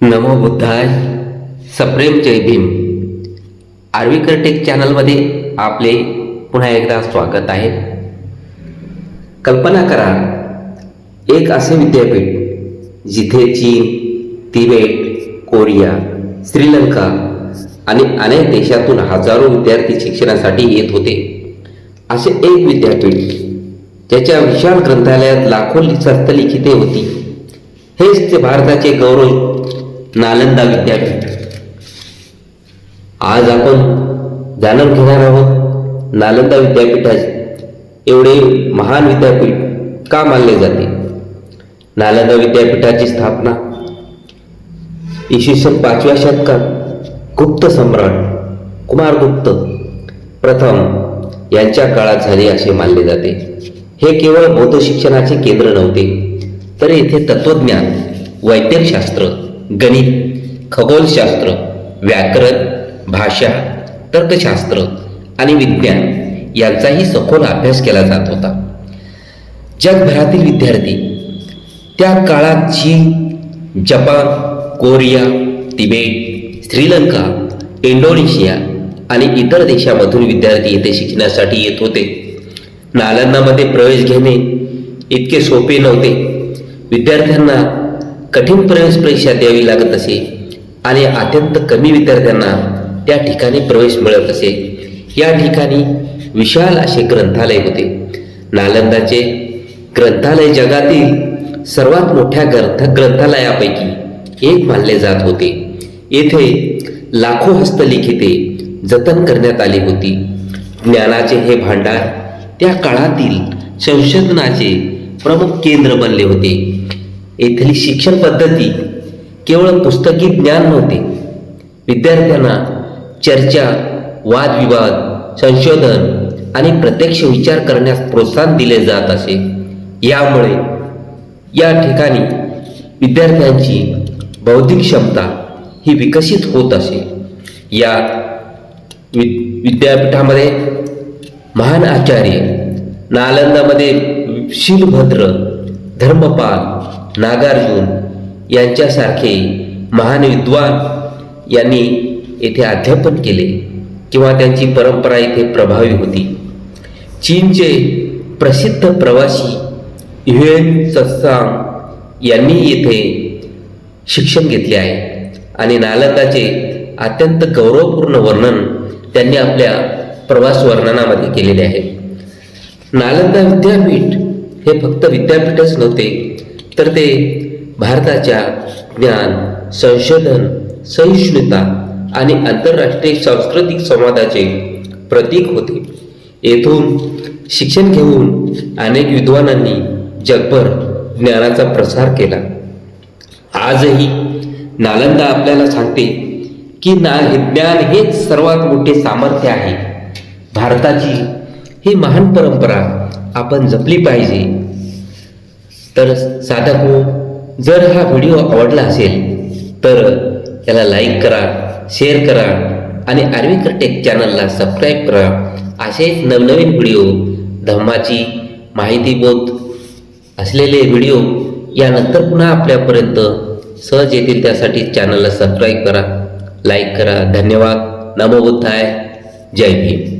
नमो बुद्धाय. सप्रेम जय भीम. आर्वीकर टेक चॅनलमध्ये आपले पुन्हा एकदा स्वागत आहे. कल्पना करा, एक असे विद्यापीठ जिथे चीन, तिबेट, कोरिया, श्रीलंका आणि अनेक देशातून हजारो विद्यार्थी शिक्षणासाठी येत होते. असे एक विद्यापीठ ज्याच्या विशाल ग्रंथालयात लाखो हस्तलिखिते होती. हेच ते भारताचे गौरव नालंदा विद्यापीठ. आज आपण जाणून घेणार आहोत नालंदा विद्यापीठाचे एवढे महान विद्यापीठ का मानले जाते. नालंदा विद्यापीठाची स्थापना इसवी 5व्या शतकात गुप्त सम्राट कुमारगुप्त प्रथम यांच्या काळात झाले असे मानले जाते. हे केवळ बौद्ध शिक्षणाचे केंद्र नव्हते, तर येथे तत्वज्ञान, वैद्यकशास्त्र, गणित, खगोलशास्त्र, व्याकरण, भाषा, तर्कशास्त्र आणि विज्ञान यांचाही सखोल अभ्यास केला जात होता. जगभरातील विद्यार्थी त्या काळात चीन, Japan, Korea, Tibet, Sri Lanka, Indonesia आणि इतर देशामधून विद्यार्थी येथे शिकण्यासाठी येत होते. नालंदामध्ये प्रवेश घेणे इतके सोपे नव्हते. विद्यार्थ्यांना कठीण प्रवेश परीक्षा द्यावी लागत असे आणि अत्यंत कमी विद्यार्थ्यांना त्या ठिकाणी प्रवेश मिळत असे. या ठिकाणी विशाल असे ग्रंथालय होते. नालंदाचे ग्रंथालय जगातील सर्वात मोठ्या ग्रंथालयापैकी एक मानले जात होते. येथे लाखो हस्तलिखिते जतन करण्यात आली होती. ज्ञानाचे हे भांडार त्या काळातील संशोधनाचे प्रमुख केंद्र बनले होते. येथील शिक्षण पद्धती केवळ पुस्तकी ज्ञान नव्हते. विद्यार्थ्यांना चर्चा, वादविवाद, संशोधन आणि प्रत्यक्ष विचार करण्यास प्रोत्साहन दिले जात असे. यामुळे या ठिकाणी विद्यार्थ्यांची बौद्धिक क्षमता ही विकसित होत असे. या विद्यापीठामध्ये महान आचार्य नालंदामध्ये शीलभद्र, धर्मपाल, नागार्जुन यांच्यासारखे महान विद्वान यांनी येथे अध्यापन केले किंवा त्यांची परंपरा इथे प्रभावी होती. चीनचे प्रसिद्ध प्रवासी ह्युएन त्सांग यांनी येथे शिक्षण घेतले आहे आणि नालंदाचे अत्यंत गौरवपूर्ण वर्णन त्यांनी आपल्या प्रवास वर्णनामध्ये केलेले आहे. नालंदा विद्यापीठ हे फक्त विद्यापीठच नव्हते, तर ते भारताच्या ज्ञान, संशोधन, सहिष्णुता आणि आंतरराष्ट्रीय सांस्कृतिक संवादाचे प्रतीक होते. येथून शिक्षण घेऊन अनेक विद्वानांनी जगभर ज्ञानाचा प्रसार केला. आजही नालंदा आपल्याला सांगते की ज्ञान हेच सर्वात मोठे सामर्थ्य आहे. भारताची ही महान परंपरा आपण जपली पाहिजे. तर साधको, जर हा व्हिडिओ आवडला असेल तर याला लाईक करा, शेअर करा आणि आर्वीकर टेक चॅनलला सबस्क्राईब करा. असेच नवनवीन व्हिडिओ, धम्माची माहितीबोध असलेले व्हिडिओ यानंतर पुन्हा आपल्यापर्यंत सहज येतील. त्यासाठी चॅनलला सबस्क्राईब करा, लाईक करा. धन्यवाद. नमो बुद्धाय. जय भीम.